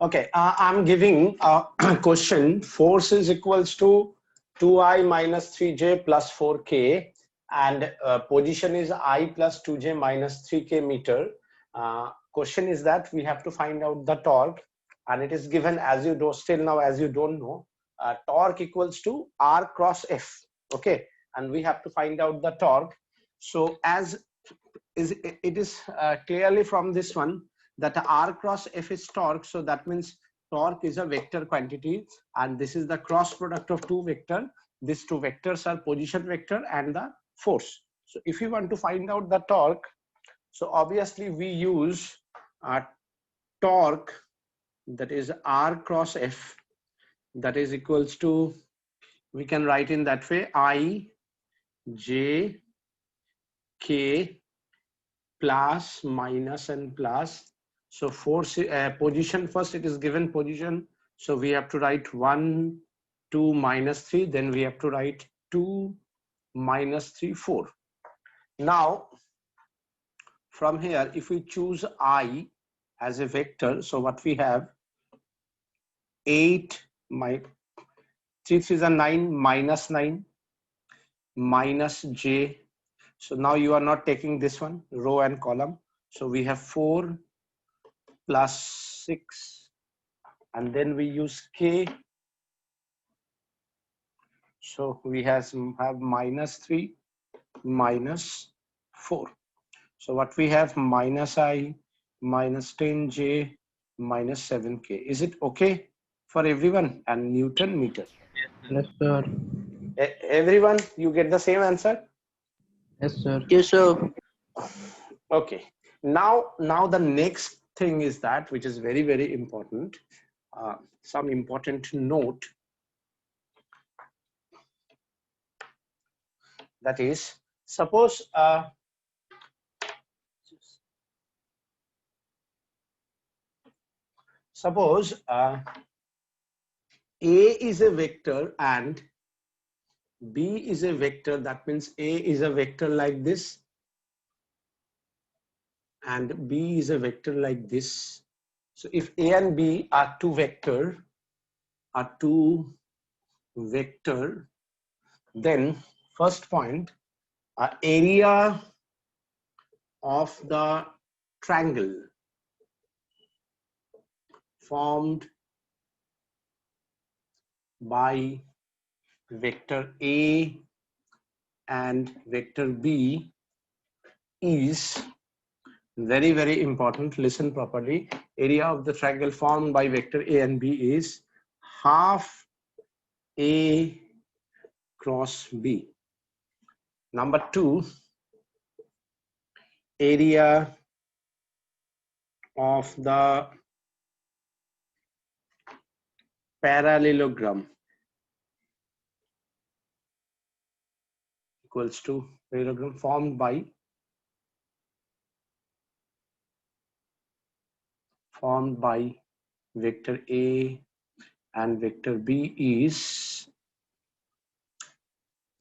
Okay, I'm giving a question. Force is equals to 2I minus 3J plus 4K, and position is I plus 2J minus 3K meter. Question is that we have to find out the torque, and it is given, as you do still now, as you don't know, torque equals to R cross F. Okay, and we have to find out the torque. So as is it is clearly from this one that R cross F is torque. So that means torque is a vector quantity, and this is the cross product of two vector. These two vectors are position vector and the force. So if you want to find out the torque, so obviously we use torque, that is R cross F, that is equals to, we can write in that way, I J K plus minus and plus. So force position, first it is given position, so we have to write 1 2 minus 3, then we have to write 2 minus 3 4. Now from here, if we choose I as a vector, so what we have, 8 my 3 3 is a 9 minus 9 minus j. So now you are not taking this one row and column, so we have 4 plus 6, and then we use k, so we have minus 3 minus 4. So what we have, minus I minus 10j minus 7k. Is it okay for everyone? And Newton meter. Yes, sir. Everyone, you get the same answer? Yes, sir. Yes, sir. Okay. Now the next thing is that, which is very, very important. Some important note. That is, suppose A is a vector and B is a vector. That means A is a vector like this and B is a vector like this. So if A and B are two vector, then first point, area of the triangle formed by vector A and vector B is very, very important. Listen properly. Area of the triangle formed by vector A and B is half A cross B. Number 2, area of the parallelogram equals to parallelogram formed by vector A and vector B is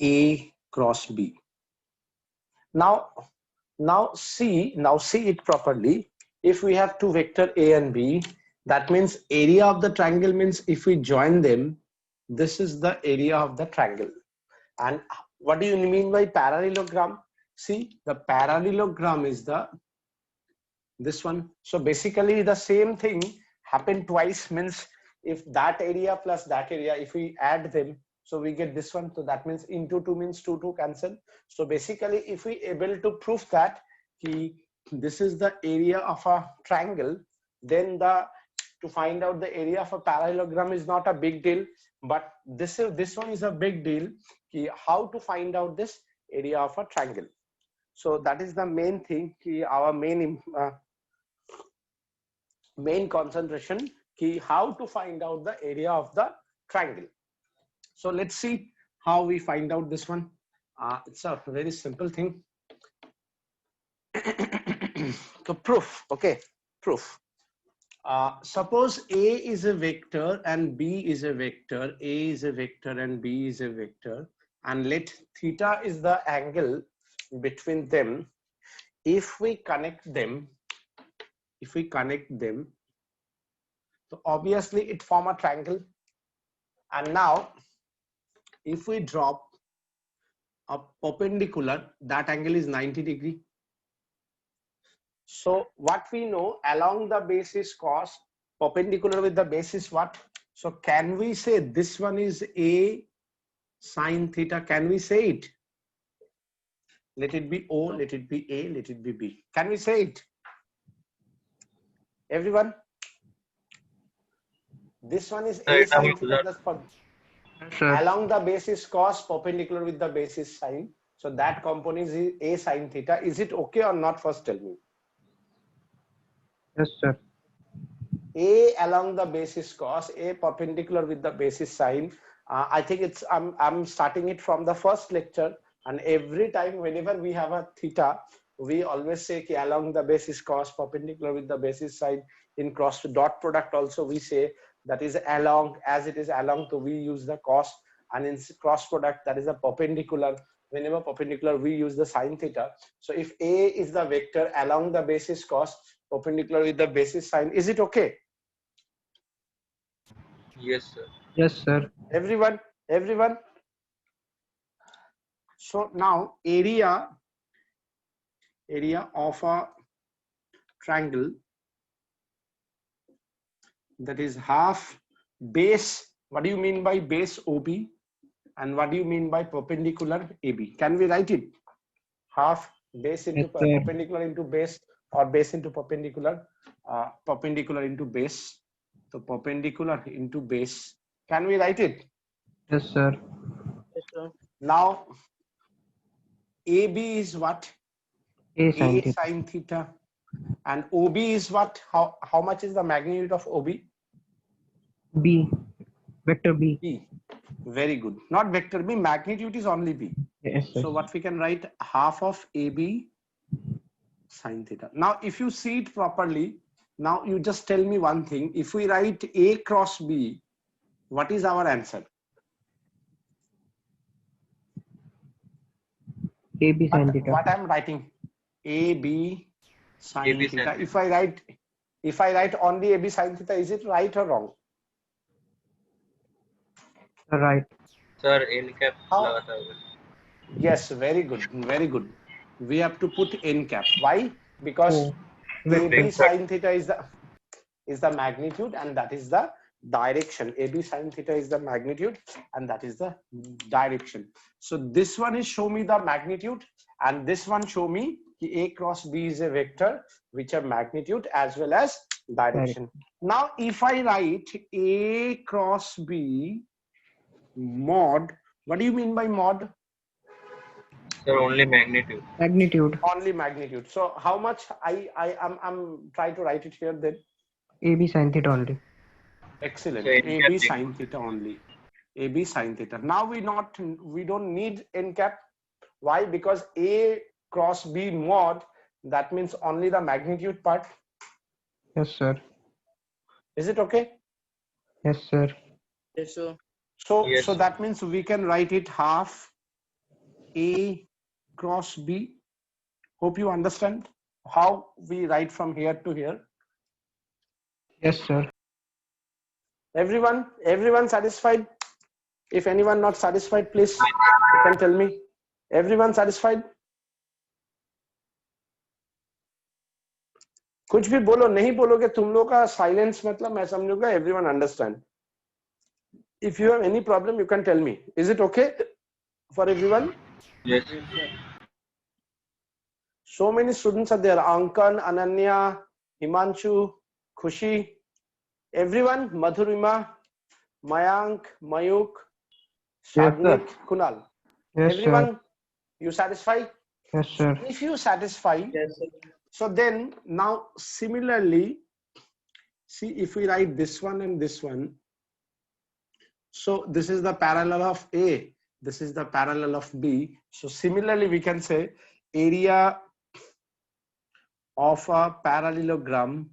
A cross B. Now see it properly. If we have two vector A and B, that means area of the triangle means if we join them, this is the area of the triangle. And what do you mean by parallelogram? See, the parallelogram is this one. So basically the same thing happened twice, means if that area plus that area, if we add them, so we get this one. So that means into 2 means 2 cancel. So basically if we able to prove that this is the area of a triangle, then to find out the area of a parallelogram is not a big deal, but this one is a big deal. How to find out this area of a triangle? So that is the main thing. Our main concentration, how to find out the area of the triangle. So let's see how we find out this one. It's a very simple thing. So proof. Okay, proof. Suppose A is a vector and B is a vector. A is a vector and B is a vector, and let theta is the angle between them. If we connect them, So obviously it form a triangle. And now if we drop a perpendicular, that angle is 90 degree. So what we know, along the base is cos, perpendicular with the base is what? So can we say this one is A sine theta? Can we say it? Let it be O, let it be A, let it be B. Can we say it? Everyone? This one is A sine theta plus Yes, sir. along the base is cos, perpendicular with the base is sine. So that component is A sine theta. Is it okay or not? First tell me. Yes, sir. A along the base is cos, A perpendicular with the base is sine. I think it's I'm starting it from the first lecture, and every time whenever we have a theta, we always say ki along the base is cos, perpendicular with the base is sine. In cross dot product also we say that is along, as it is along, so we use the cos, and in cross product that is a perpendicular. Whenever perpendicular we use the sine theta. So if A is the vector along the base is cos, perpendicular with the base is sine, is it okay? Yes, sir. Yes, sir. Everyone. So now area of a triangle, that is half base. What do you mean by base OB, and what do you mean by perpendicular AB? Can we write it? Half base into Yes, sir. perpendicular into base, or base into perpendicular, perpendicular into base. So perpendicular into base. Can we write it? Yes, sir. Now AB is what? A sine A theta. sine theta. And OB is what? How much is the magnitude of OB? B. Vector B. B. Very good. Not vector B, magnitude is only B. Yes, sir. So what we can write, half of AB sine theta. Now if you see it properly, now you just tell me one thing. If we write A cross B, what is our answer? AB sine theta. What I'm writing? AB sine AB theta. sine If I write only AB sine theta, is it right or wrong? Right. Sir, n cap How? लगा था अभी. Yes, very good, very good. We have to put n cap. Why? Because Oh, vector. AB sine theta is the magnitude, and that is the direction. AB sine theta is the magnitude, and that is the direction. So this one is show me the magnitude, and this one show me A cross B is a vector which have magnitude as well as direction. Now if I write A cross B mod, what do you mean by mod? Sir, only magnitude. Magnitude. Only magnitude. So how much I'm trying to write it here then. AB sine theta only. Excellent. So n AB cap sine theta only. AB sine theta. Now we don't need n cap. Why? Because A cross B mod, that means only the magnitude part. Yes, sir. Is it okay? Yes, sir. Yes, sir. So Yes, so sir. that means we can write it half A cross B. Hope you understand how we write from here to here. Yes, sir. Everyone satisfied? If anyone not satisfied, please you can tell me. Everyone satisfied? कुछ भी बोलो, नहीं बोलोगे तुम लोग का silence मतलब मैं समझूंगा everyone understand. If you have any problem, you can tell me. Is it okay for everyone? Yes. So many students are there. Ankan, Ananya, Himanshu, Khushi, everyone, Madhurima, Mayank, Mayuk, Shagnik, Kunal. Yes, sir. Everyone, you satisfied? Yes, sir. If you satisfy, Yes, sir. so then now similarly, see if we write this one and this one. So this is the parallel of A, this is the parallel of B. So similarly, we can say area of a parallelogram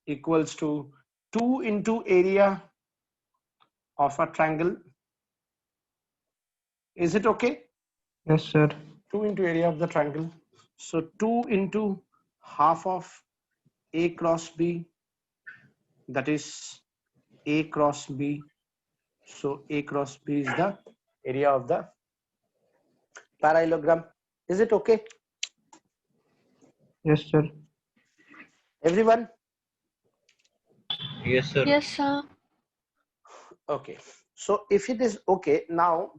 equals to 2 into area of a triangle. Is it okay? Yes, sir. 2 into area of the triangle. So 2 into half of A cross B, that is A cross B. So A cross B is the area of the parallelogram. Is it okay, Yes, sir. everyone? Yes, sir. Yes, sir. Okay, so if it is okay, now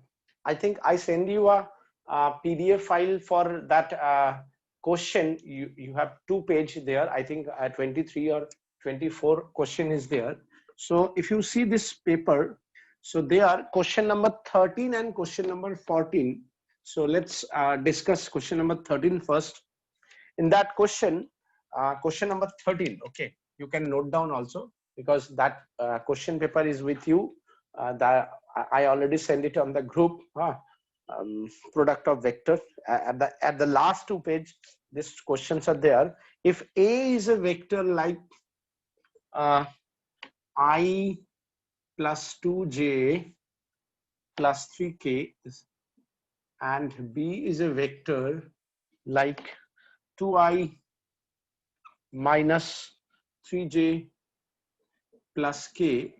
I think I send you a PDF file for that question. You have 2 page there. I think 23 or 24 question is there. So if you see this paper, so they are question number 13 and question number 14. So let's discuss question number 13 first. In that question, question number 13, okay, you can note down also, because that question paper is with you. That I already sent it on the group. Product of vector. At the last 2 page, these questions are there. If A is a vector like I plus 2j plus 3k, and B is a vector like 2i minus 3j plus k,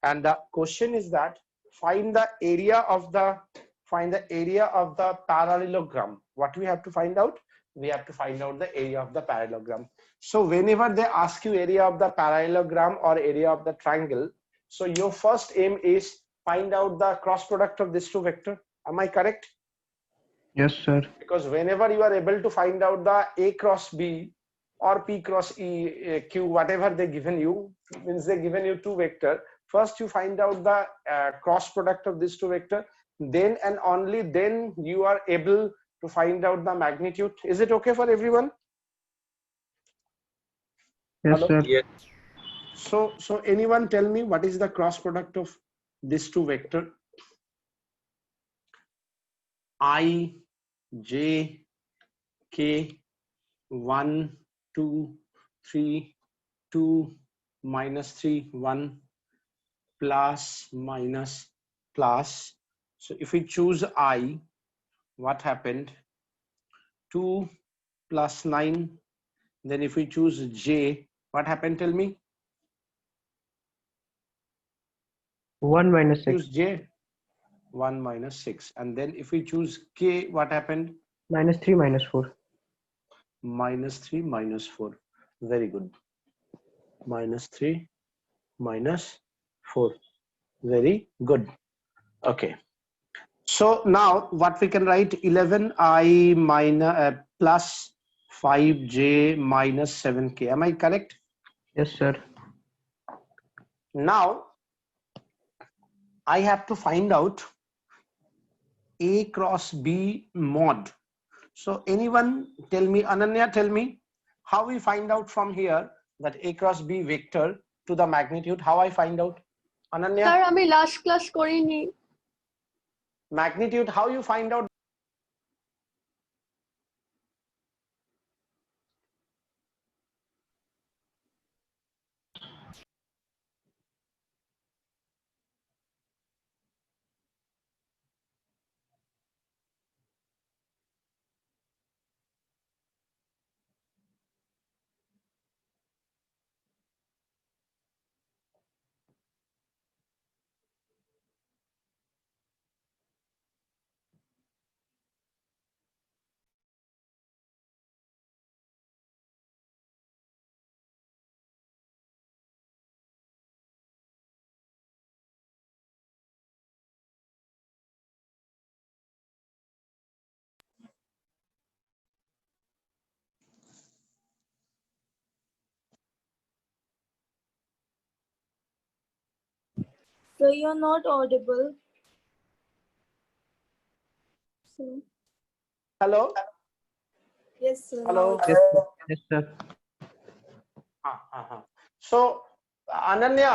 and the question is that find the area of the parallelogram. What we have to find out? We have to find out the area of the parallelogram. So whenever they ask you area of the parallelogram or area of the triangle, so your first aim is find out the cross product of these 2 vectors. Am I correct? Yes, sir. Because whenever you are able to find out the A cross B or P cross E, Q, whatever they given you, means they given you 2 vector. First you find out the cross product of these 2 vector, then and only then you are able to find out the magnitude. Is it okay for everyone? Yes, Hello? sir. Yes. So anyone tell me what is the cross product of these 2 vector? I, J, K, 1, 2, 3, 2, minus 3, 1, plus, minus, plus. So if we choose I, what happened? 2 plus 9. Then if we choose J, what happened? Tell me. 1 minus 6. Choose J, 1 minus 6. And then if we choose K, what happened? Minus 3 minus 4. Minus 3 minus 4. Very good. Minus 3 minus 4. Very good. Okay. So now what we can write? 11i minus plus 5j minus 7k. Am I correct? Yes, sir. Now I have to find out A cross B mod. So anyone tell me, Ananya, tell me how we find out from here that A cross B vector to the magnitude. How I find out? Ananya, Sir, আমি last class করিনি। magnitude, how you find out? So you're not audible. So, Hello? yes, sir. Hello? Yes, sir. Yes, sir. So Ananya,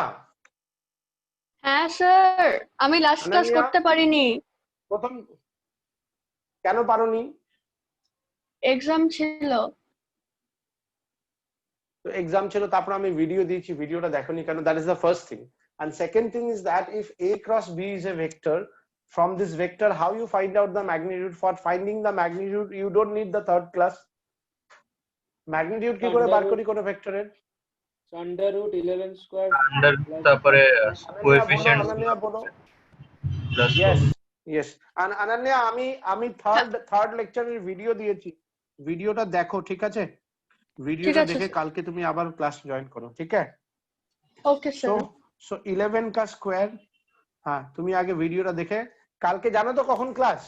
হ্যাঁ sir, আমি last class Ananya, করতে পারিনি। প্রথম কেন পারোনি? Exam ছিল। তো এক্সাম ছিল, তারপর আমি ভিডিও দিয়েছি, ভিডিওটা দেখোনি কেন? That is the first thing. And second thing is that if A cross B is a vector, from this vector, how you find out the magnitude? For finding the magnitude, you don't need the third class. Magnitude কি করে বার করি কোন ভেক্টরের? Under root 11 square under তারপরে coefficient Ananya বলো। Plus yes yes Ananya, আমি third লেকচারের video দিয়েছি, ভিডিওটা দেখো, ঠিক আছে? ভিডিওটা আছে, দেখে স্যার। কালকে তুমি আবার ক্লাস জয়েন করো, ঠিক আছে? Okay sir. সো 11 का স্কয়ার, হ্যাঁ তুমি আগে ভিডিওটা দেখে, কালকে জানো তো কখন ক্লাস?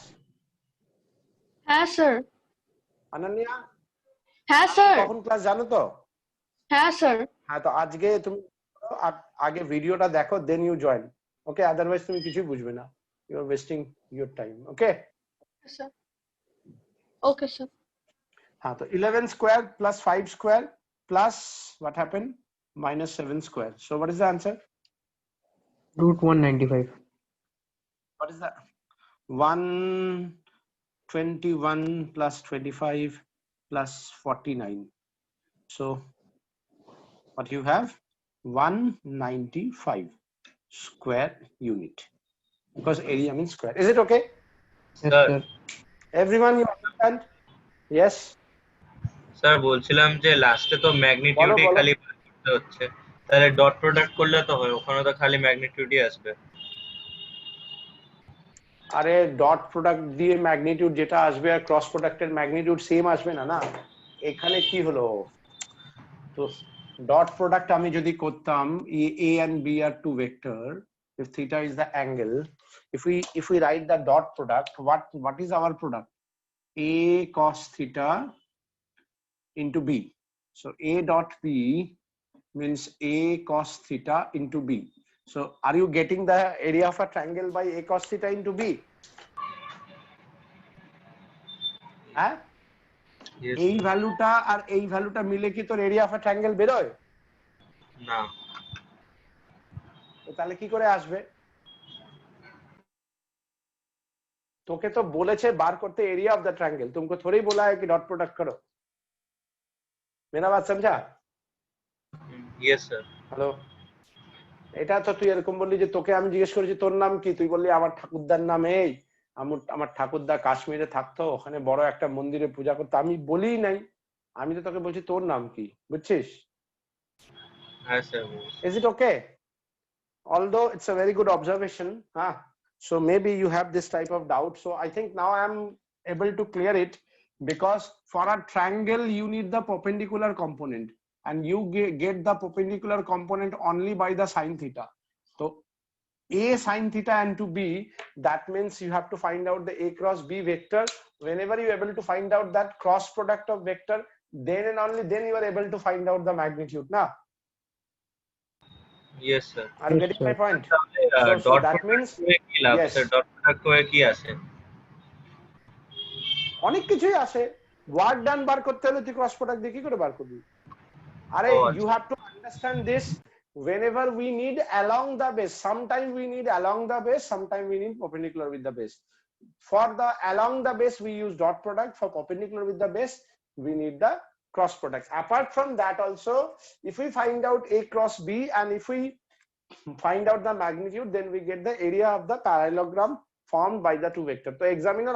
হ্যাঁ স্যার। অনন্যা হ্যাঁ স্যার। কখন ক্লাস জানো তো? হ্যাঁ স্যার। হ্যাঁ, তো আজকে তুমি আগে ভিডিওটা দেখো, then you join, okay? Otherwise তুমি কিছুই বুঝবে না, you are wasting your time, okay? Sir okay sir. हाँ, तो 11 square plus 5 square plus what happened? Minus 7 square. So what is the answer? Root 195. What is that? 121 plus 25 plus 49. So what you have? 195 square unit. Because area means square. Is it okay? Yes, Sir. sir. Everyone, you understand? Yes. Sir বলছিলাম যে লাস্টে তো ম্যাগনিটিউডই বলো। খালি বার করতে হচ্ছে, তাহলে dot product করলে তো হয়, ওখানে তো খালি ম্যাগনিটিউডই আসবে। আরে ডট প্রোডাক্ট দিয়ে ম্যাগনিটিউড যেটা আসবে আর ক্রস প্রোডাক্টের ম্যাগনিটিউড সেম আসবে না, না? এখানে কি হলো, তো ডট প্রোডাক্ট আমি যদি করতাম, a and b are two vector, if theta is the angle, if we write the dot product, what is our product? A cos theta into b. So a dot b means a cos theta into b. So are you getting the area of a triangle by a cos theta into b? হ্যাঁ, Yes, এই ভ্যালুটা আর এই ভ্যালুটা মিলে কি তোর area of a triangle বেরোয়? না। তো তাহলে কি করে আসবে? তোকে তো বলেছে বার করতে এরিয়া অফ দ্য ট্রায়াঙ্গেল, तुमको थोड़ी बोला है कि डॉट प्रोडक्ट करो। मेरा बात समझा? Yes sir. হ্যালো, এটা তো তুই এরকম বললি যে তোকে আমি জিজ্ঞেস করেছি তোর নাম কি, তুই বললি আমার ঠাকুরদার নাম এই, আমার ঠাকুরদা কাশ্মীরে থাকতো, ওখানে বড় একটা মন্দিরে পূজা করতো, আমি বলিই নাই, আমি তো তোকে বলছি তোর নাম কি, বুঝছিস? হ্যাঁ sir. Is it okay? Although it's a very good observation, so maybe you have this type of doubt, so I think now I am able to clear it, because for a triangle you need the perpendicular component, and you get the perpendicular component only by the sine theta. So a sine theta and to b, that means you have to find out the a cross b vector. Whenever you are able to find out that cross product of vector, then and only then you are able to find out the magnitude. Now yes sir. are you Yes, getting my sir. point? So dot that means কি লাভ yes. Sir? Dot product করে কি আসে? অনেক কিছুই আসে, work done বার করতে হলে তুই ক্রস প্রোডাক্ট দিয়ে কি করে বার করবি? আরে you have to understand this, whenever we need along the base, sometime we need along the base, sometime we need perpendicular with the base. For the along the base we use dot product, for perpendicular with the base we need the cross products. Apart from that also, if we find out a cross b and if we find out the magnitude, then we get the area of the parallelogram formed by the two vector. So examiner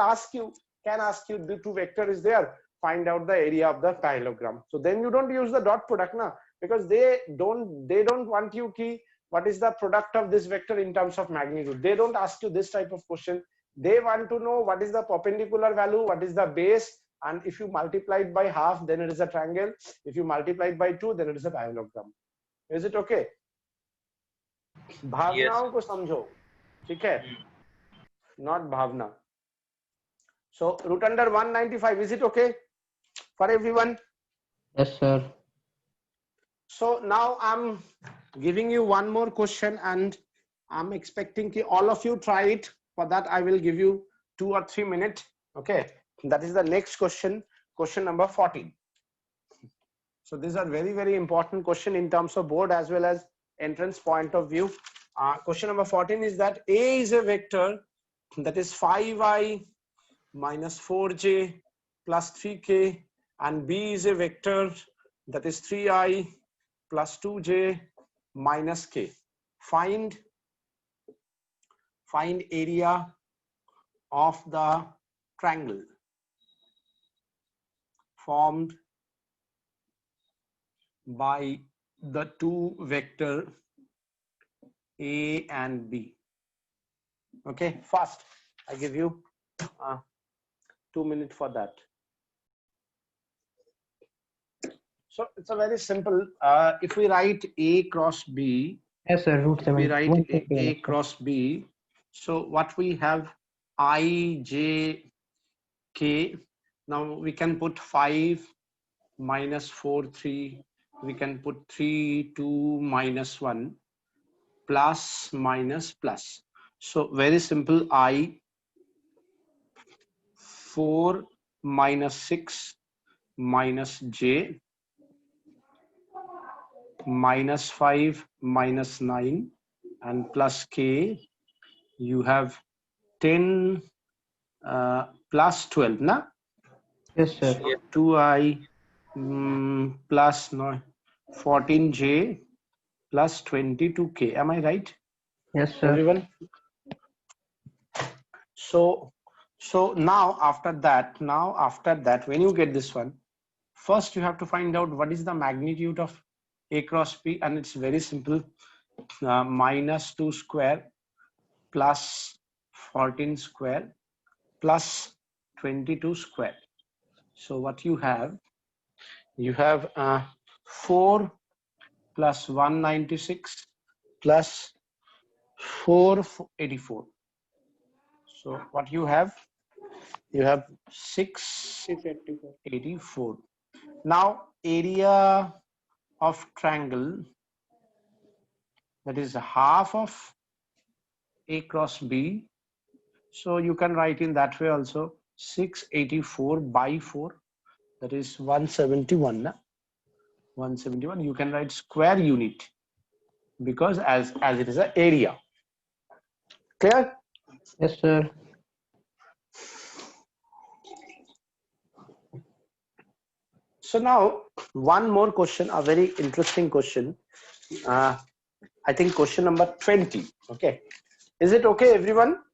can ask you the two vector is there, find out the area of the parallelogram. So then you don't use the dot product now, because they don't want you ki what is the product of this vector in terms of magnitude. They don't ask you this type of question. They want to know what is the perpendicular value, what is the base, and if you multiply it by half, then it is a triangle. If you multiply it by 2, then it is a parallelogram. Is it okay? भावनाओं को समझो, ठीक है? Not bhavna. So root under 195, is it okay for everyone? Yes, sir. So now I'm giving you one more question, and I'm expecting that all of you try it. For that I will give you 2 or 3 minutes. Okay, that is the next question, question number 14. So these are very, very important question in terms of board as well as entrance point of view. Question number 14 is that A is a vector that is 5i minus 4j plus 3k, and B is a vector that is 3i plus 2j minus k. Find area of the triangle formed by the two vector A and B. Okay, fast. I give you 2 minutes for that. So it's a very simple. If we write A cross B, Yes, sir. Root if we 7. write 151. A cross B, so what we have I, J, K. Now we can put 5 minus 4, 3. We can put 3, 2, minus 1, plus, minus, plus. So very simple. I, 4 minus 6 minus J, minus 5 minus 9, and plus K. You have 10 plus 12, na? Yes, sir. Yeah. 2I plus 14J plus 22K. Am I right, Yes, sir. everyone? So now after that, when you get this one, first you have to find out what is the magnitude of A cross B, and it's very simple. Minus 2 square plus 14 square plus 22 square. So what you have 4 plus 196 plus 484. So what you have 684. 684. Now area of triangle, that is half of A cross B. So you can write in that way also. 684 by 4, that is 171. Na? 171. You can write square unit because as it is an area. Clear? Yes, sir. So now one more question, a very interesting question. I think question number 20. Okay. Is it okay, everyone?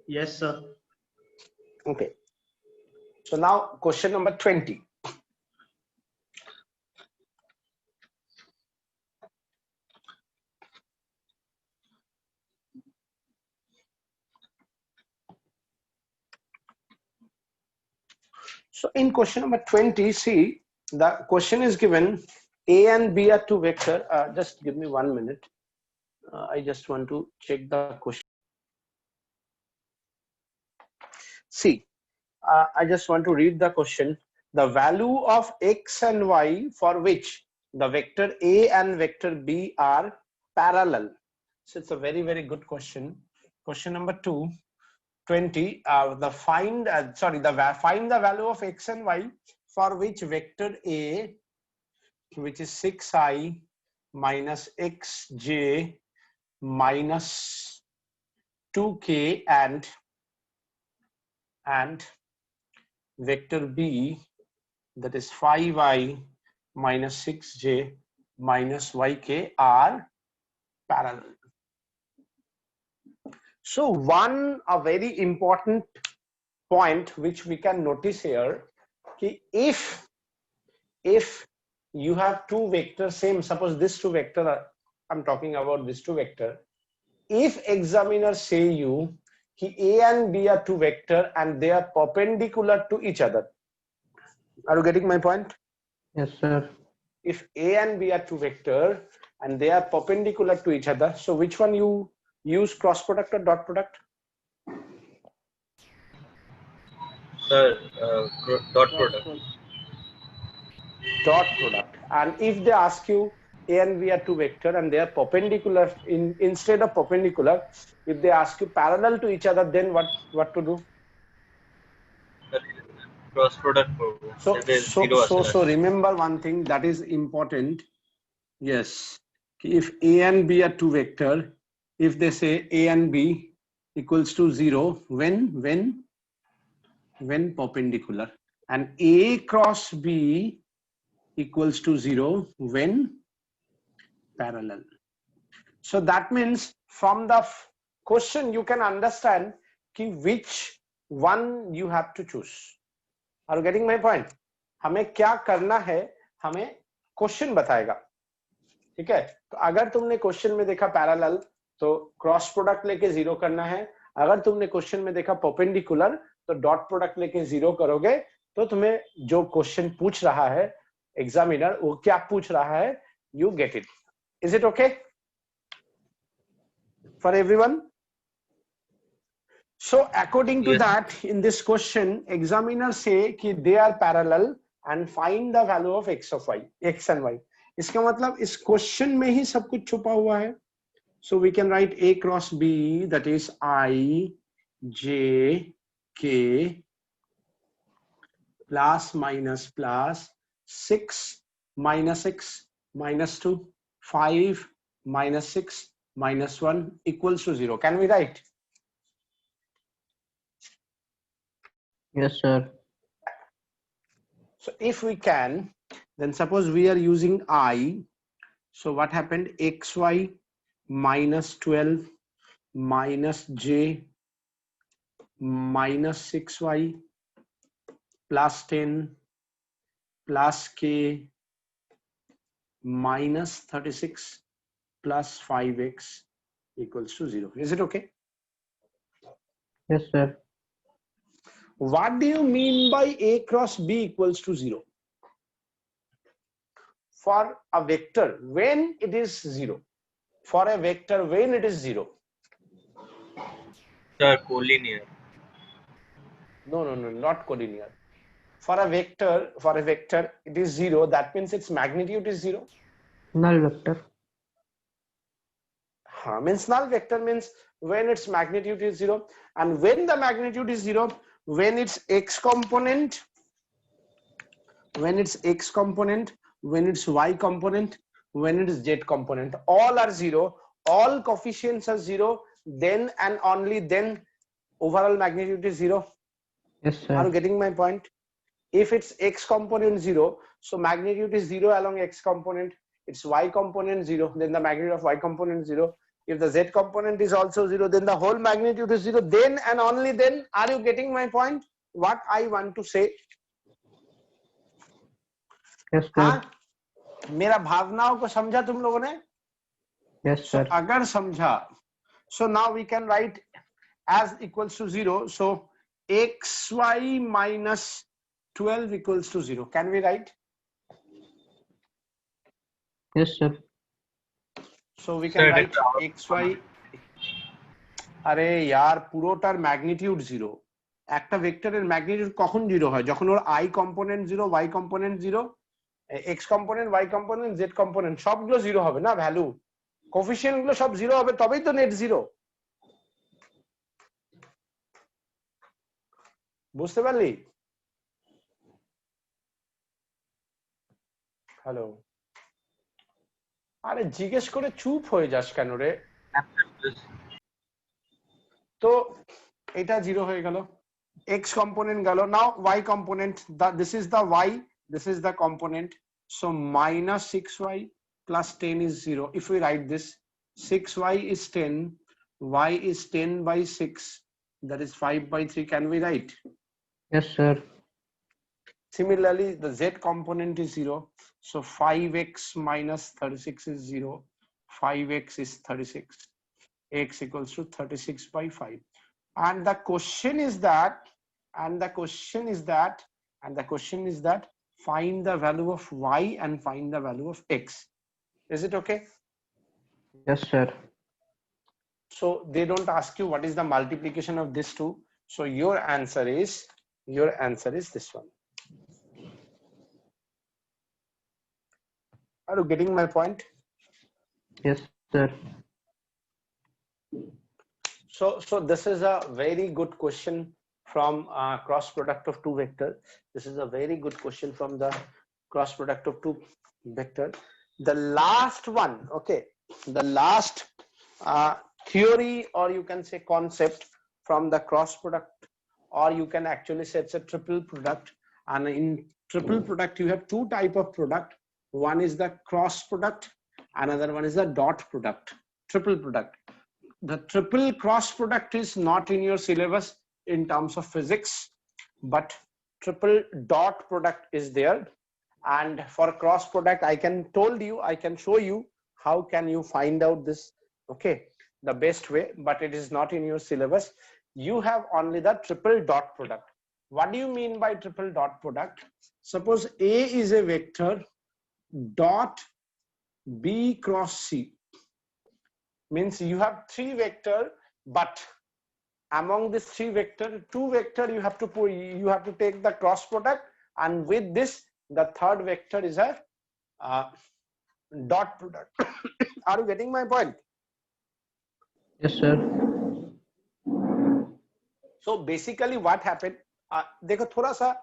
Yes, sir. Okay. So now question number 20. So in question number 20, see, the question is given A and B are two vector. Just give me 1 minute. I just want to check the question. See, I just want to read the question. The value of X and Y for which the vector A and vector B are parallel. So it's a very, very good question. Question number 2. 20, find the value of X and Y for which vector A, which is 6I minus xj minus 2k, and vector B, that is 5I minus 6j minus yk are parallel. So a very important point which we can notice here, if you have two vectors same, suppose this two vector, I'm talking about this two vector, if examiner say you A and B are two vector and they are perpendicular to each other, are you getting my point? Yes, sir. If A and B are two vector and they are perpendicular to each other, so which one you use, cross product or dot product? Sir, dot product. Dot product. And if they ask you A and B are two vector and they are perpendicular, instead of perpendicular, if they ask you parallel to each other, then what to do? Cross product. So remember one thing that is important. Yes, if A and B are two vector, if they say A and B equals to 0 when perpendicular, and A cross B equals to 0 when parallel. So that means from the question you can understand which one you have to choose. Are you getting my point? हमें क्या करना है, हमें question बताएगा, ठीक है। तो अगर तुमने क्वेश्चन में देखा पैरेलल तो क्रॉस प्रोडक्ट लेके जीरो करना है, अगर तुमने क्वेश्चन में देखा परपेंडिकुलर तो डॉट प्रोडक्ट लेके जीरो करोगे। तो तुम्हें जो क्वेश्चन पूछ रहा है एग्जामिनर वो क्या पूछ रहा है, you get it. Is it okay for everyone? So according to Yes. that, in this question, examiner say कि they are parallel and find the value of x of y, x and y. इसका मतलब इस question में ही सब कुछ छुपा हुआ है। So we can write a cross b, that is I j k plus minus plus 6 minus x minus 2 5 minus 6 minus 1 equals to 0. Can we write? Yes, sir. So if we can, then suppose we are using I. So what happened? xy minus 12 minus j minus 6y plus 10 plus k minus 36 plus 5x equals to 0. Is it okay? Yes, sir. What do you mean by a cross b equals to 0? For a vector, when it is 0. For a vector, when it is 0. Sir, collinear. No, not collinear. For a vector, it is 0. That means its magnitude is 0. Null vector. Means null vector means when its magnitude is 0. And when the magnitude is 0, when its x component, when its x component, when its y component, when its z component, all are 0, all coefficients are 0, then and only then overall magnitude is 0. Yes, Are you sir. getting my point? If its x component 0, so magnitude is 0 along x component, its y component 0, then the magnitude of y component 0. If the z component is also 0, then the whole magnitude is 0, then and only then. Are you getting my point? What I want to say? Yes, sir. हाँ, मेरा भावनाओं को समझा तुम लोगों ने? Yes, So sir. अगर समझा, so now we can write as equals to 0. So xy minus 12 equals to 0. Can we write? Yes, sir. So we can Sir, write it's xy. আরে यार পুরোটার ম্যাগনিটিউড 0। একটা ভেক্টরের ম্যাগনিটিউড কখন 0 হয়? যখন ওর i component 0, y component 0, x component, y component, z component সবগুলো 0 হবে না, ভ্যালু কোফিশিয়েন্ট গুলো সব 0 হবে, তবেই তো নেট 0। বুঝতে পারলি? হ্যালো, আরে জিজ্ঞেস করে চুপ হয়ে যাস কেন রে? তো এটা 0 হয়ে গেল, x component গেল। Now y component, this is the y, this is the component, so minus 6y plus 10 is 0. If we write this, 6y is 10, y is 10 by 6, that is 5 by 3. Can we write? Yes, sir. Similarly, the z component is 0, so 5x minus 36 is 0, 5x is 36, x equals to 36 by 5. And the question is that, find the value of y and find the value of x. Is it okay? Yes, sir. So they don't ask you what is the multiplication of these two. So your answer is this one. Are you getting my point? Yes, sir. So this is a very good question from cross product of two vector. This is a very good question from the cross product of two vector. The last one, okay, the last theory, or you can say concept from the cross product, or you can actually say it's a triple product. And in triple product you have two type of product. One is the cross product, another one is the dot product. Triple product. The triple cross product is not in your syllabus in terms of physics, but triple dot product is there. and for cross product I can show you how can you find out this, okay, the best way, but it is not in your syllabus. You have only the triple dot product. What do you mean by triple dot product? Suppose A is a vector dot B cross C, means you have three vector, but among these three vector, two vector you have to take the cross product, and with this the third vector is a dot product. Are you getting my point? Yes, sir. So basically what happened, देखो थोड़ा सा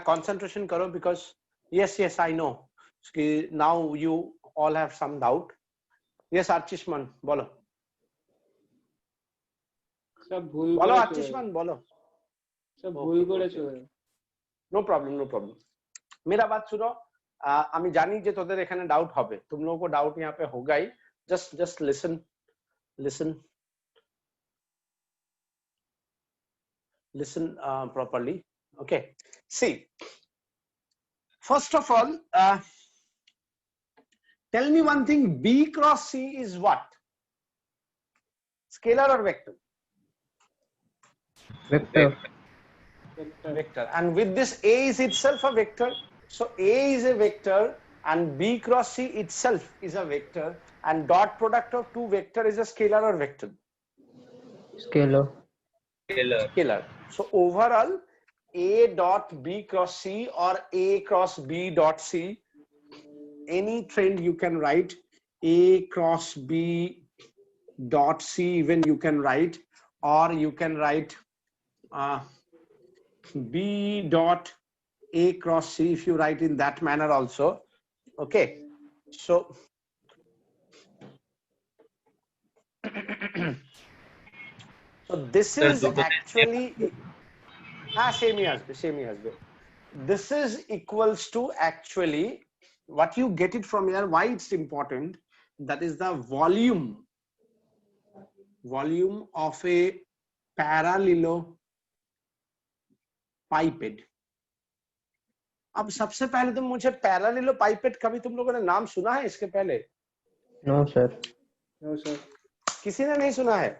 concentration करो, because yes I know now you all have some doubt. Yes Archishman बोलो सब भूल बोलो করে Archishman बोलो. सब ভুল করে চলে नो प्रॉब्लम. मेरा बात सुनो, আমি জানি যে তোদের এখানে ডাউট হবে, तुम लोगों को डाउट यहाँ पे होगा ही. just listen properly. Okay, see, first of all, tell me one thing, B cross C is what? Scalar or vector? Vector. Vector. And with this A is itself a vector. So A is a vector and B cross C itself is a vector, and dot product of two vector is a scalar or vector? Scalar. Scalar. So overall A dot B cross C or A cross B dot C, any trend you can write, A cross B dot C even you can write, or you can write B dot A cross C if you write in that manner also. Okay, so so this is actually same as this is equals to actually what you get it from here. Why it's important? That is the volume of a parallelepiped. अब सबसे पहले तो मुझे पैरालेलोपाइपेड कभी तुम लोगों ने नाम सुना है इसके पहले? No, sir. नो सर किसी ने नहीं सुना है?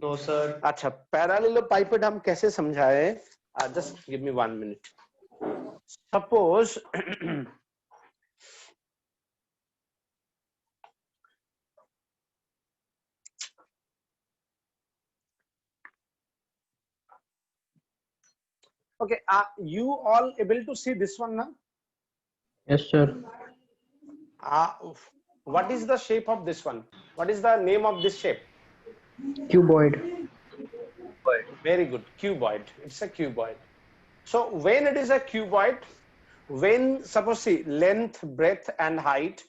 No sir. अच्छा, पैरालेलोपाइपेड हम कैसे समझाए? Just give me 1 minute. Suppose okay, you all able to see this one now? Yes, sir. What is the shape of this one? What is the name of this shape? Cuboid. Very good, cuboid. It's a cuboid. So when it is a cuboid, when suppose see length, breadth and height,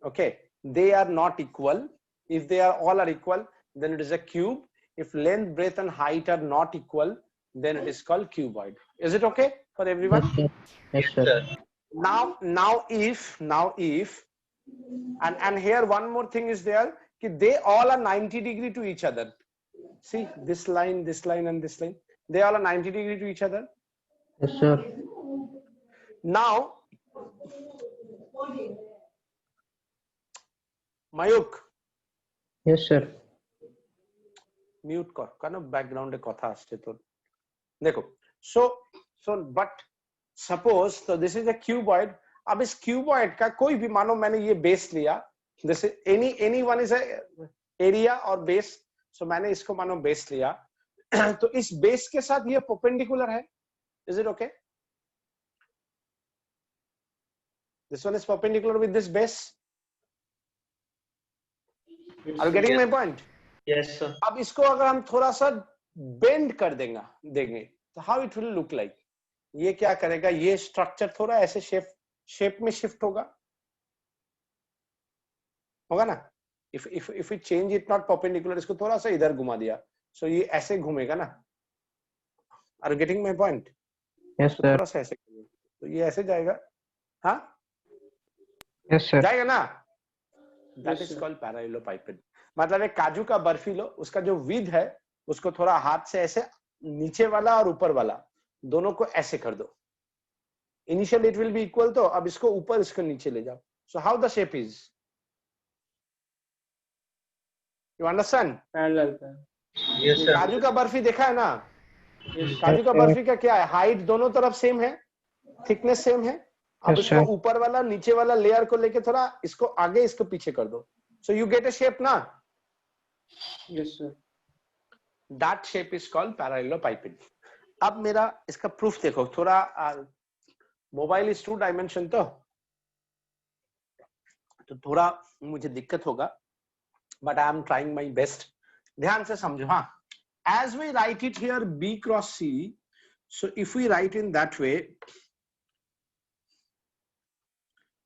okay, they are not equal. If they are all are equal, then it is a cube. If length, breadth and height are not equal, then it is called cuboid. Is it okay for everyone? Yes, sir. Yes, sir. Now if and here one more thing is there, कि they all are 90 degree to each other. See this line and this line, they all are 90 degree to each other. Yes, sir. Now Mayuk, Yes, sir. mute kor, কেন ব্যাকগ্রাউন্ডে কথা আসছে তোর? देखो, so but suppose so this is a cuboid. अब इस cuboid का कोई भी मानो मैंने ये बेस लिया, जैसे any one is a area और बेस, so मैंने इसको मानो बेस लिया, तो इस बेस के साथ ये perpendicular है. Is it okay? This one is perpendicular with this base. Are you getting my point? Yes sir. अब इसको अगर हम थोड़ा सा बेंड कर देंगे तो how it will look like? ये क्या करेगा? ये स्ट्रक्चर थोड़ा ऐसे शेप में शिफ्ट होगा ना? if we change it not perpendicular, इसको थोड़ा सा इधर घुमा दिया, so ये ऐसे घूमेगा ना? Are you getting my point? Yes, sir. थोड़ा सा ऐसे तो ये ऐसे जाएगा, हाँ Yes, sir. जाएगा ना? That Yes, is sir. called parallelepiped. मतलब एक काजू का बर्फी लो, उसका जो विड्थ है उसको थोड़ा हाथ से ऐसे नीचे वाला और ऊपर वाला दोनों को ऐसे कर दो, Initially it will be equal, तो अब इसको ऊपर इसको नीचे ले जाओ. So how the shape is? You understand? Parallel पे. Yes, sir. काजू का बर्फी देखा है ना? Yes, काजू का sir. बर्फी का क्या है? हाइट दोनों तरफ सेम है, थिकनेस सेम है. अब Yes, इसको sir. ऊपर वाला नीचे वाला लेयर को लेके थोड़ा इसको आगे इसको पीछे कर दो. So you get a shape ना? yes, sir. That shape is called parallelepiped. अब मेरा इसका प्रूफ देखो. थोड़ा मोबाइल इज 2 डायमेंशन तो थोड़ा मुझे दिक्कत होगा, but I am trying my best. ध्यान से समझो. हाँ, as we write it here B cross C, so if we write in that way,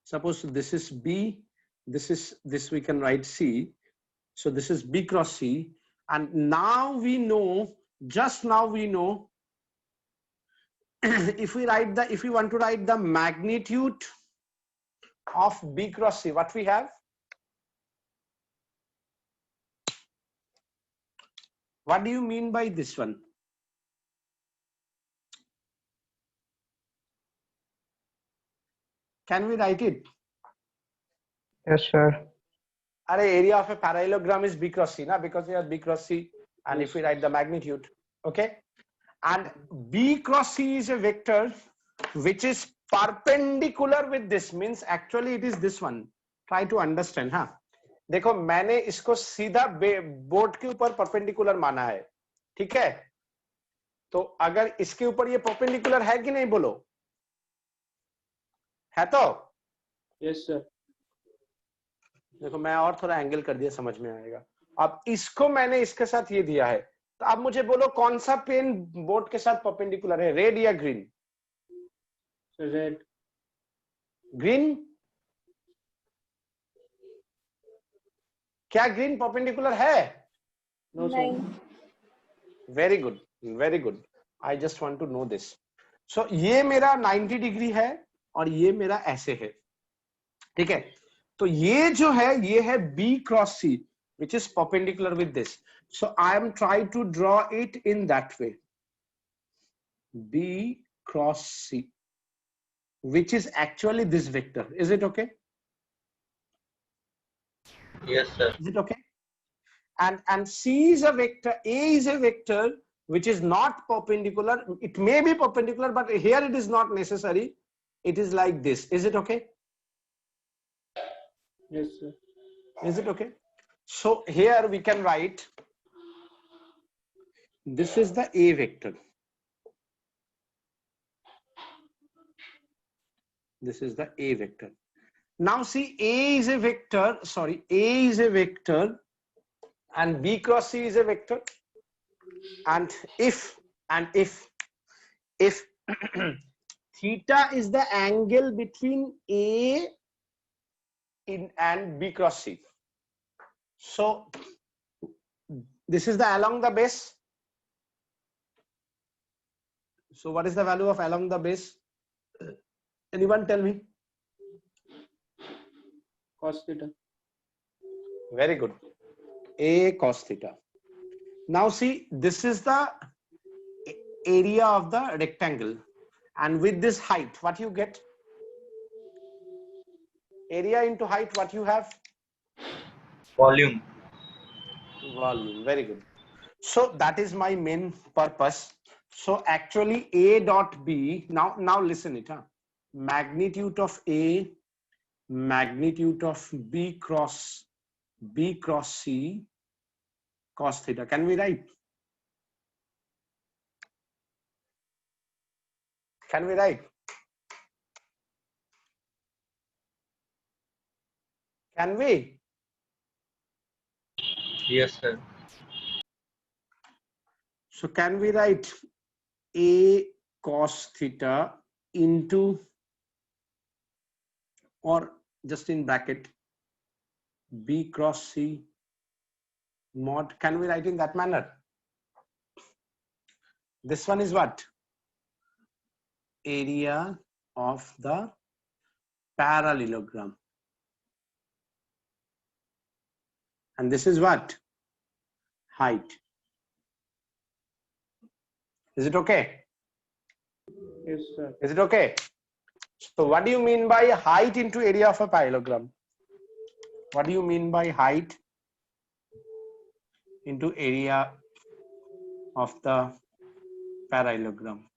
suppose this is B, this we can write C, so this is B cross C, and now we know, just now we know, if we want to write the magnitude of B cross C, what we have? What do you mean by this one? Can we write it? Yes, sir. Area of a parallelogram is B cross C, na? Because we have B cross C, and if we write the magnitude, okay? And B cross C is a vector which is perpendicular with this, means actually it is this one. Try to understand, हाँ? देखो, मैंने इसको सीधा board के ऊपर perpendicular माना है, ठीक है? तो अगर इसके ऊपर ये परपेंडिकुलर है कि नहीं, बोलो? है तो? Yes, sir. देखो, मैं और थोड़ा एंगल कर दिया, समझ में आएगा. अब इसको मैंने इसके साथ ये दिया है, तो अब मुझे बोलो कौन सा पेन बोर्ड के साथ परपेंडिकुलर है, रेड या ग्रीन? Red. ग्रीन. क्या ग्रीन परपेंडिकुलर है? No, sir. Very good, very good. I just want to know this. So ये मेरा 90 डिग्री है और ये मेरा ऐसे है, ठीक है? तो ये जो है ये है B cross C, which is perpendicular with this. So I am trying to draw it in that way. B cross C, which is actually this vector. Is it okay? Yes, sir. Is it okay? And C is a vector, A is a vector which is not perpendicular. It may be perpendicular, but here it is not necessary. It is like this. Is it okay? Yes, sir. Is it okay? So here we can write, this is the A vector. This is the A vector. Now see, A is a vector, A is a vector and B cross C is a vector. And if theta is the angle between A and B cross C. So this is the along the base. So what is the value of along the base? Anyone tell me? Cos theta. Very good. A cos theta. Now see, this is the area of the rectangle, and with this height, what you get? Area into height, what you have? Volume. Volume. Very good. So that is my main purpose. So actually A dot B, now listen it, huh? Magnitude of A, magnitude of B cross C, cos theta. Can we write? Can we write? Can we? Yes, sir. So can we write A cos theta into, or just in bracket, B cross C mod? Can we write in that manner? This one is what? Area of the parallelogram. And this is what? Height. Is it okay? Yes, sir. Is it okay? So what do you mean by height into area of a parallelogram? What do you mean by height into area of the parallelogram?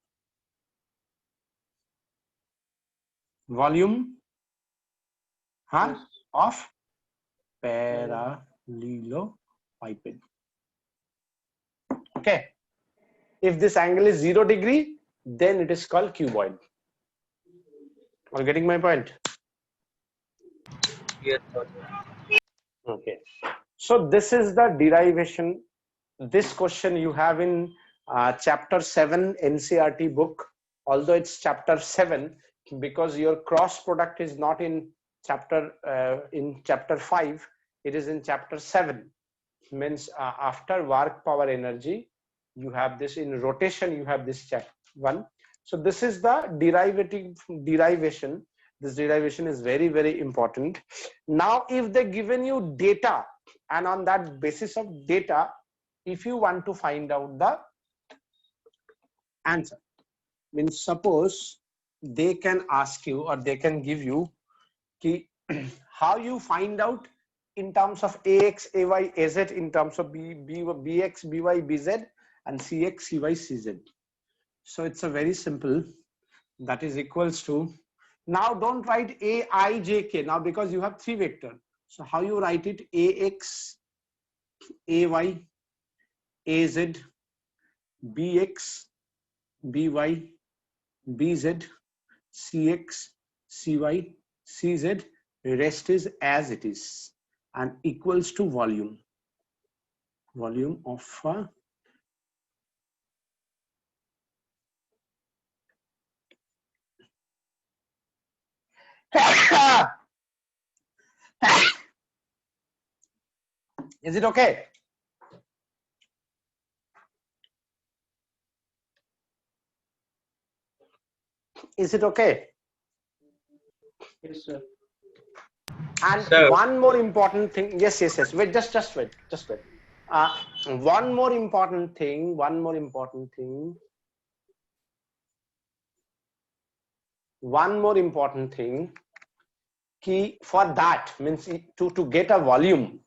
Volume, huh? Yes. Of parallelepiped. Okay. If this angle is 0 degree, then it is called cuboid. Are you getting my point? Yes, sir. Okay. So this is the derivation. This question you have in chapter 7 NCERT book, although it's chapter 7, because your cross product is not in chapter 5, it is in chapter 7. Means after work power energy, you have this in rotation, you have this chapter 1. So this is the derivation. This derivation is very, very important. Now if they given you data, and on that basis of data, if you want to find out the answer, means suppose they can ask you or they can give you ki, how you find out in terms of ax, ay, az, in terms of bx, by, bz, and cx, cy, cz. So it's a very simple, that is equals to, now don't write a, I, j, k now because you have 3 vector. So how you write it? Ax, ay, az, bx, by, bz, cx, cy, cz, rest is as it is and equals to volume of is it okay? Is it okay? Yes, sir. And Sir. one more important thing, yes, wait, just wait. One more important thing key for that means to get a volume,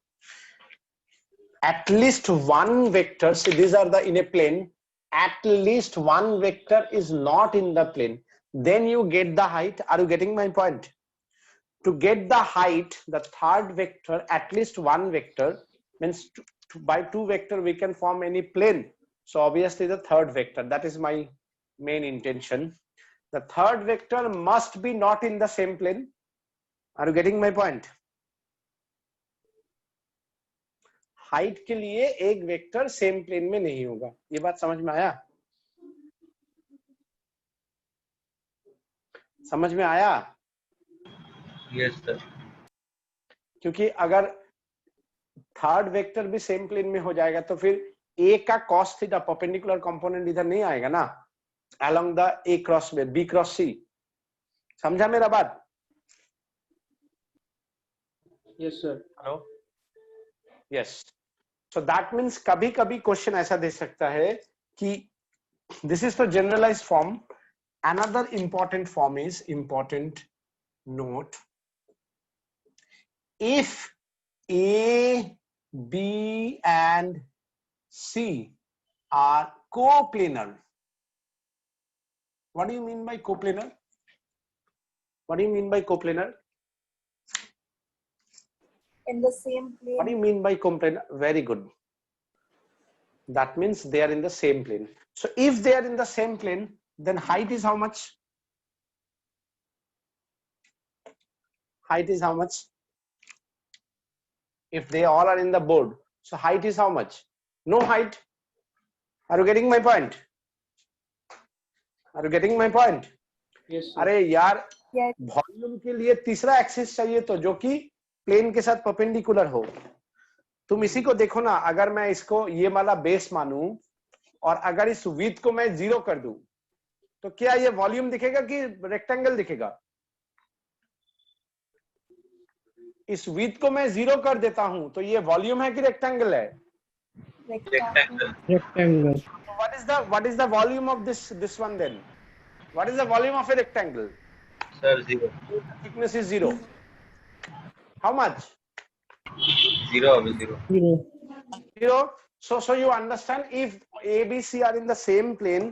at least one vector, see these are the in a plane, at least one vector is not in the plane, then you get the height. Are you getting my point? To get the height, the third vector, at least one vector, means by 2 vector we can form any plane. So obviously the third vector, that is my main intention. The third vector must be not in the same plane. Are you getting my point? Height के लिए एक vector same plane में नहीं होगा, ये बात समझ में आया? समझ में आया? Yes, sir. क्योंकि अगर थर्ड वेक्टर भी सेम प्लेन में हो जाएगा तो फिर ए का cos थीटा परपेंडिकुलर कंपोनेंट इधर नहीं आएगा ना, along the a क्रॉस में b क्रॉस c. समझा मेरा बात? Yes, sir. Hello, yes. So that means कभी कभी क्वेश्चन ऐसा दे सकता है कि this is the generalised form. Another important form is important note, if a, b and c are coplanar. What do you mean by coplanar? What do you mean by coplanar? In the same plane. What do you mean by coplanar? Very good. That means they are in the same plane. So if they are in the same plane, then height is how much? Height is how much? If they all are in the board, so height is how much? No height. Are you getting my point? Are you getting my point? Yes, sir. अरे यार, Yes. Volume के लिए तीसरा axis चाहिए तो जो कि plane के साथ परपेंडिकुलर हो. तुम इसी को देखो ना, अगर मैं इसको ये वाला बेस मानूं और अगर इस विड्थ को मैं 0 कर दूं तो क्या ये वॉल्यूम दिखेगा कि रेक्टेंगल दिखेगा? इस विड्थ को मैं 0 कर देता हूं तो ये वॉल्यूम है कि रेक्टेंगल है? Rectangle. Rectangle. What is the volume of this one then? What is the volume of a rectangle? Sir, 0. Thickness is 0. How much? 0 হবে 0. 0. So you understand, if ABC are in the same plane,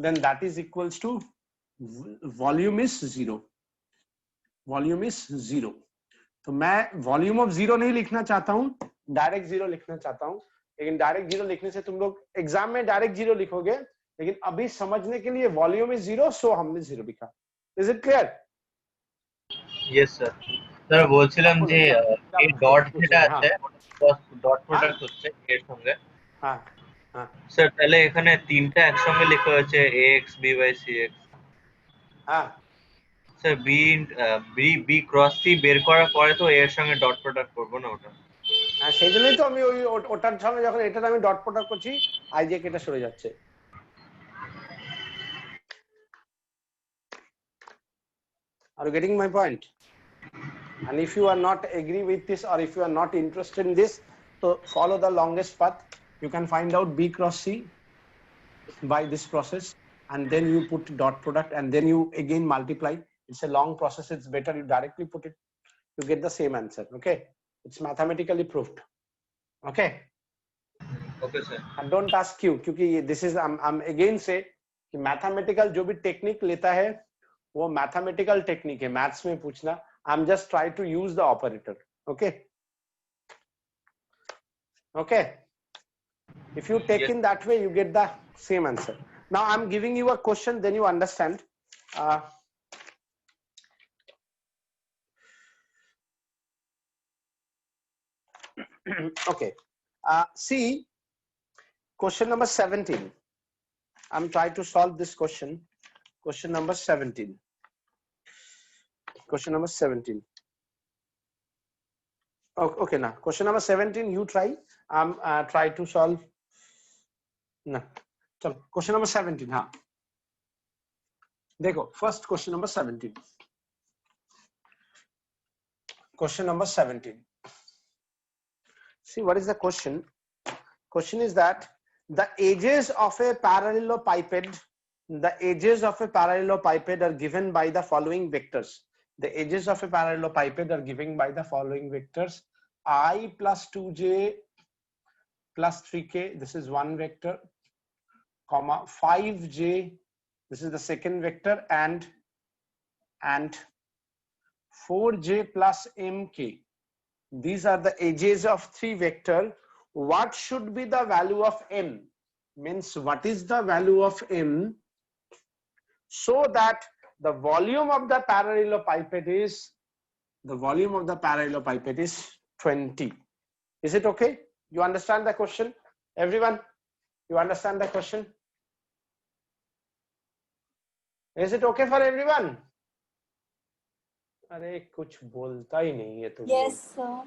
then that is equals to volume is 0. Volume is 0. तो मैं volume of 0 नहीं लिखना चाहता हूं, direct 0 लिखना चाहता हूं. लेकिन डायरेक्ट 0 लिखने से तुम लोग एग्जाम में डायरेक्ट 0 लिखोगे, लेकिन अभी समझने के लिए वॉल्यूम इज 0, सो हमने 0 लिखा. Is it clear? Yes, sir. Sir বলছিলাম যে এই ডট যেটা আছে ডট প্রোডাক্ট হচ্ছে এর সঙ্গে হ্যাঁ হ্যাঁ স্যার, তাহলে এখানে তিনটা একসঙ্গে লেখা হয়েছে ax b by cx. হ্যাঁ স্যার বি ক্রস সি বের করার পরে তো এর সঙ্গে ডট প্রোডাক্ট করবো না ওটা? হ্যাঁ, সেই জন্যই তো আমি ওই ওটার সামনে যখন এটার আমি ডট প্রোডাক্ট করছি, আইজেক এটা সরে যাচ্ছে. Are you getting my point? And if you are not agree with this, or if you are not interested in this, so follow the longest path. You can find out B cross C by this process, and then you put dot product, and then you again multiply. It's a long process. It's better you directly put it. You get the same answer. Okay, it's mathematically proved. Okay. Okay, sir. I don't ask you, क्योंकि this is I'm again say कि mathematical जो भी technique लेता है वो mathematical technique है. Maths में पूछना, I'm just try to use the operator. Okay. Okay. If you take Yes. in that way, you get the same answer. Now I'm giving you a question, then you understand. Okay. See, question number 17. I'm trying to solve this question. Question number 17. Question number 17. Okay, now question number 17 you try. I'm try to solve. No. So question number 17. हाँ. देखो, first question number 17. Question number 17. See, what is the question? Question is that the edges of a parallelepiped, are given by the following vectors. The edges of a parallelepiped are given by the following vectors: I plus 2j plus 3k, this is one vector, comma 5j, this is the second vector, and 4j plus mk. These are the edges of three vector. What should be the value of m? Means what is the value of m, so that the volume of the parallelepiped is 20. Is it okay? You understand the question? Everyone, you understand the question? Is it okay for everyone? अरे कुछ बोलता ही नहीं है तुम. Yes, sir.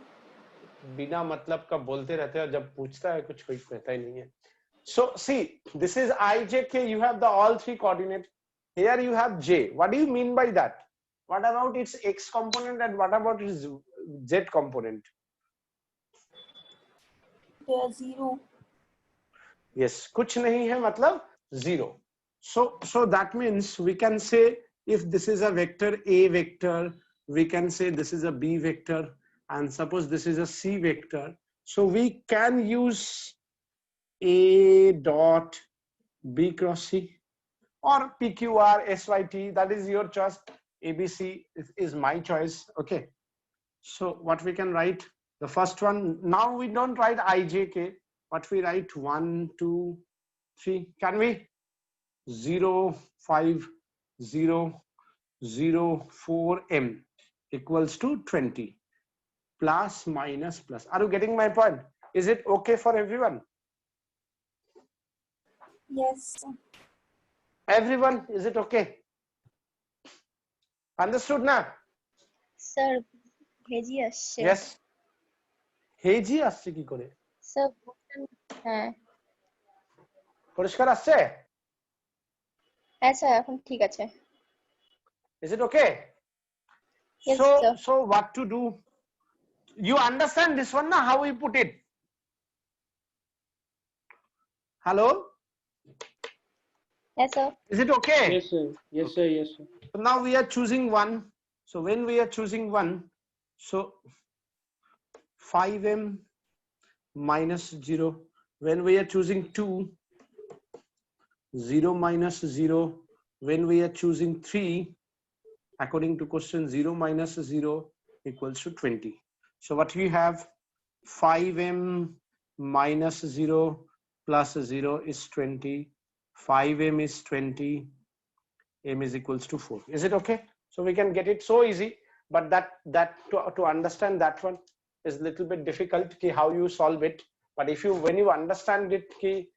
बिना मतलब का बोलते रहते हैं, और जब पूछता है कुछ कोई कहता ही नहीं है. So see, this is I, J, K. You have the all three coordinate. Here you have J. What do you mean by that? What about its X component, and what about its Z component? They are 0. Yes, कुछ नहीं है मतलब 0. So that means we can say, if this is a vector A vector, we can say this is a B vector, and suppose this is a C vector. So we can use A dot B cross C, or PQR SYT. That is your choice. ABC is my choice. Okay. So what we can write, the first one, now we don't write IJK, but we write 1, 2, 3. Can we? 0, 5, 0, 0, 4 m equals to 20. Plus minus plus. Are you getting my point? Is it okay for everyone? Yes, sir. Everyone, is it okay? Understood now? Sir ভেজি আসছে Yes. হেজি আসছে কি করে? Sir হ্যাঁ পরিষ্কার আসছে? হ্যাঁ স্যার এখন ঠিক আছে Is it okay? Yes, sir. So what to do? You understand this one now, how we put it? Hello? Yes, sir. Is it okay? Yes, sir. Yes, sir. Yes, sir. So now we are choosing 1. So when we are choosing 1, so 5m minus 0. When we are choosing 2, 0 minus 0. When we are choosing 3, according to question, 0 minus 0 equals to 20. So what we have, 5m minus 0 plus 0 is 20. 5m is 20. M is equals to 4. Is it okay? So we can get it so easy, but that to understand that one is a little bit difficult ki how you solve it. But if you, when you understand it, ki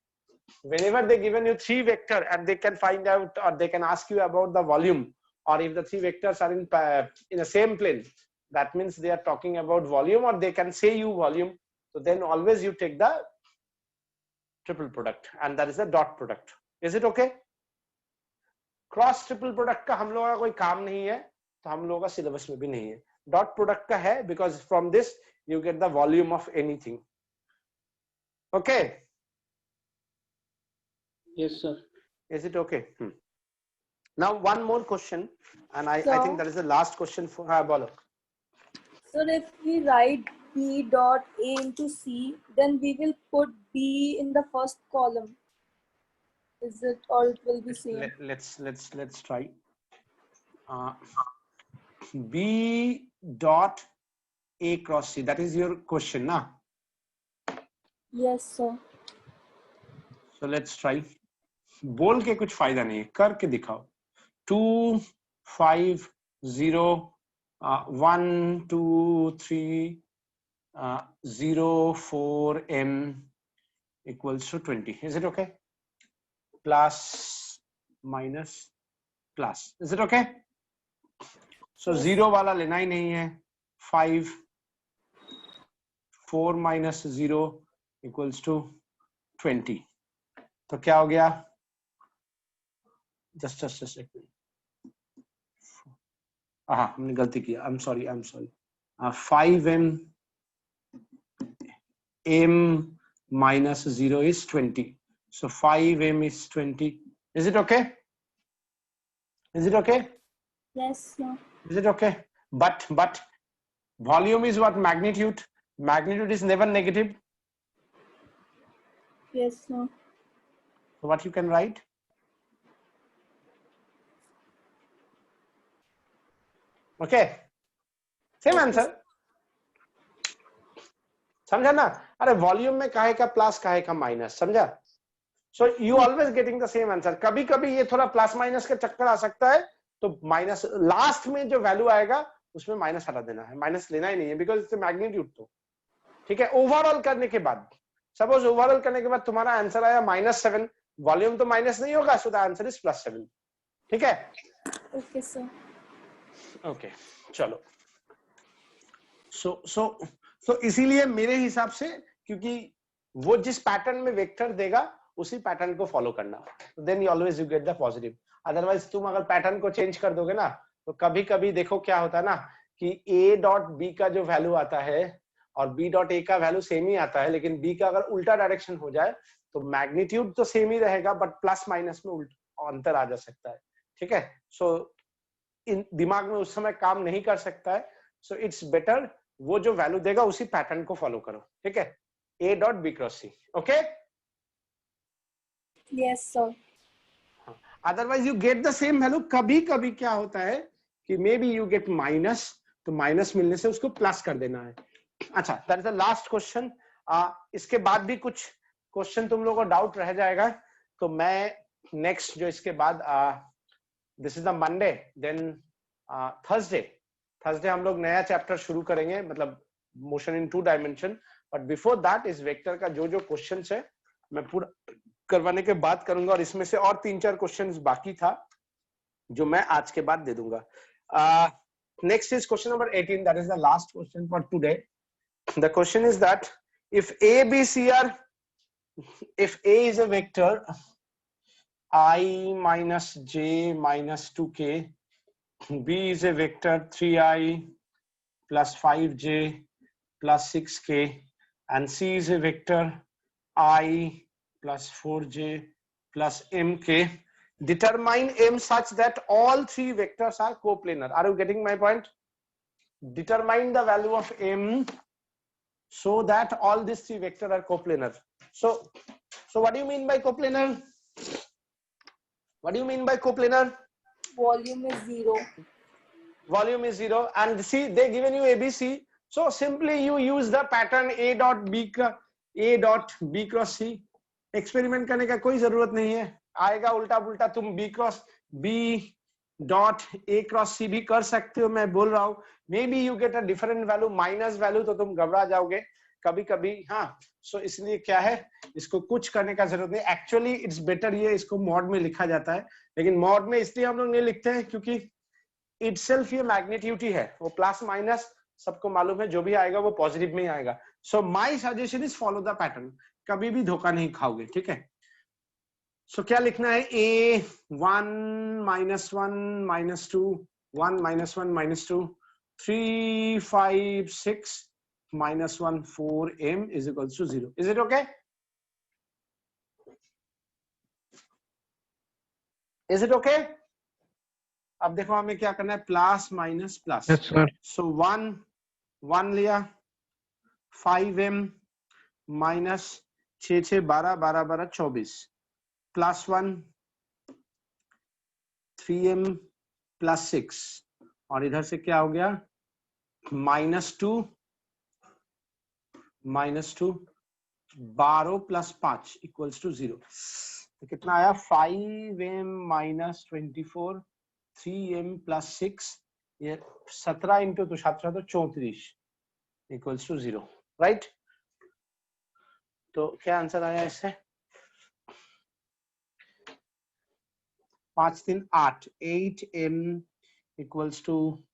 whenever they given you 3 vector and they can find out, or they can ask you about the volume, or if the 3 vectors are in the same plane, that means they are talking about volume, or they can say you volume. So then always you take the triple product, and that is the dot product. Is it okay? Cross triple product का हम लोगों का कोई काम नहीं है, तो हम लोगों का सिलेबस में भी नहीं है. डॉट प्रोडक्ट का है, because from this you get the volume of anything. Okay? Yes, sir. Is it okay? Now one more question, and I think that is the last question for bolo. So if we write B dot A into C, then we will put B in the first column. Is it, or it will be same? Let's try. B dot A cross C. That is your question, na? Yes, sir. So let's try. बोल के कुछ फायदा नहीं है, करके दिखाओ. 2 5 0 1 2 3 0 4 m equals to 20. Is it okay? Plus minus plus. Is it okay? So 0 वाला लेना ही नहीं है. 5 4 minus 0 equals to 20. तो क्या हो गया? Just a second. हमने गलती किया. I'm sorry. 5m m minus 0 is 20. So 5m is 20. Is it okay? Is it okay? Yes, sir. Is it okay? But volume is what? Magnitude. Magnitude is never negative. Yes, sir. So what you can write? Okay. Same answer. समझा ना? अरे volume में काहे का plus काहे का minus, समझा? So you always getting the same answer. कभी कभी ये थोड़ा प्लस माइनस के चक्कर आ सकता है, तो माइनस लास्ट में जो वैल्यू आएगा उसमें माइनस हटा देना है. माइनस लेना ही नहीं है, बिकॉज इट्स मैग्नीट्यूड. तो ठीक है. ओवरऑल करने के बाद, सपोज ओवरऑल करने के बाद तुम्हारा आंसर आया -7, वॉल्यूम तो माइनस नहीं होगा, सो द आंसर इज +7. ठीक है? Okay, sir. ओके चलो. सो इसीलिए मेरे हिसाब से, क्योंकि वो जिस पैटर्न में वेक्टर देगा उसी पैटर्न को फॉलो करना, then you always you get the positive. Otherwise तुम अगर पैटर्न को चेंज कर दोगे ना, तो कभी कभी देखो क्या होता है ना, कि a डॉट b का जो वैल्यू आता है और b डॉट a का वैल्यू सेम ही आता है, लेकिन b का अगर उल्टा डायरेक्शन हो जाए तो मैग्नीट्यूड तो सेम ही रहेगा, बट प्लस माइनस में अंतर आ जा सकता है. ठीक है? सो इन दिमाग में उस समय काम नहीं कर सकता है. सो इट्स बेटर वो जो वैल्यू देगा उसी पैटर्न को फॉलो करो. ठीक है? a dot b cross c. Okay? Yes, sir. Otherwise you get the same value. कभी कभी क्या होता है कि may be you get minus, तो माइनस मिलने से उसको प्लस कर देना है. अच्छा, that is the last question. इसके बाद भी कुछ क्वेश्चन तुम लोगों को डाउट रह जाएगा, तो मैं नेक्स्ट जो इसके बाद, this is the Monday, then Thursday हम लोग नया चैप्टर शुरू करेंगे, मतलब motion in 2 dimension. But before that इस वेक्टर का जो क्वेश्चंस है मैं पूरा करवाने के बाद करूंगा, और इसमें से और 3-4 क्वेश्चंस बाकी था जो मैं आज के बाद दे दूंगा. Next is question number 18, that is the last question for today. The question is that if a b c are, if a is a vector I minus j minus 2k, b is a vector 3i plus 5j plus 6k, and c is a vector I plus 4j plus mk, determine M such that all three vectors are coplanar. Are you getting my point? Determine the value of M so that all these three vectors are coplanar. So what do you mean by coplanar? What do you mean by coplanar? Volume is 0. Volume is 0, and see they given you ABC. So simply you use the pattern A dot B cross C. Experiment करने का कोई जरूरत नहीं है, आएगा उल्टा पुल्टा. तुम B cross B dot A cross C भी कर सकते हो. मैं बोल रहा हूँ may be you get a different value, minus value, तो तुम घबरा जाओगे कभी कभी. हाँ, सो इसलिए क्या है, इसको कुछ करने का जरूरत नहीं. एक्चुअली इट्स बेटर ये इसको मॉड में लिखा जाता है, लेकिन मॉड में इसलिए हम लोग नहीं लिखते हैं क्योंकि इटसेल्फ ये मैग्नीट्यूड ही है. वो प्लस माइनस सबको मालूम है, जो भी आएगा वो पॉजिटिव में ही आएगा. So my suggestion is follow the pattern. कभी भी धोखा नहीं खाओगे, ठीक है. सो क्या लिखना है, A1 -1 -2 1 -1 -2 3 5 6 -1 4 M is equals to 0. Is it okay? Is it okay? अब देखो हमें क्या करना है, plus minus plus. Yes, sir. सो 1 लिया, 5M minus 6 6 12 12 12 24 plus 1 3M plus 6, और इधर से क्या हो गया, -2 12 प्लस 5 इक्वल्स टू 0. तो कितना आया, 5M माइनस 24 3M प्लस 6, ये 17 इंटू तो 17 तो 34 इक्वल्स टू 0. राइट, तो क्या आंसर आया इससे, 5 3 8 8M equals to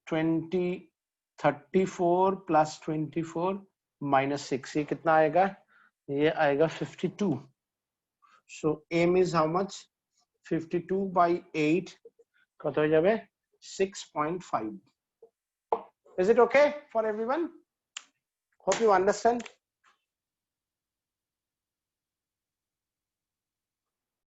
34 plus 24 minus 6, ये कितना आएगा, ये आएगा 52. सो M is how much, 52 by 8 কত হয়ে যাবে, 6.5. Is it okay for everyone? Hope you understand.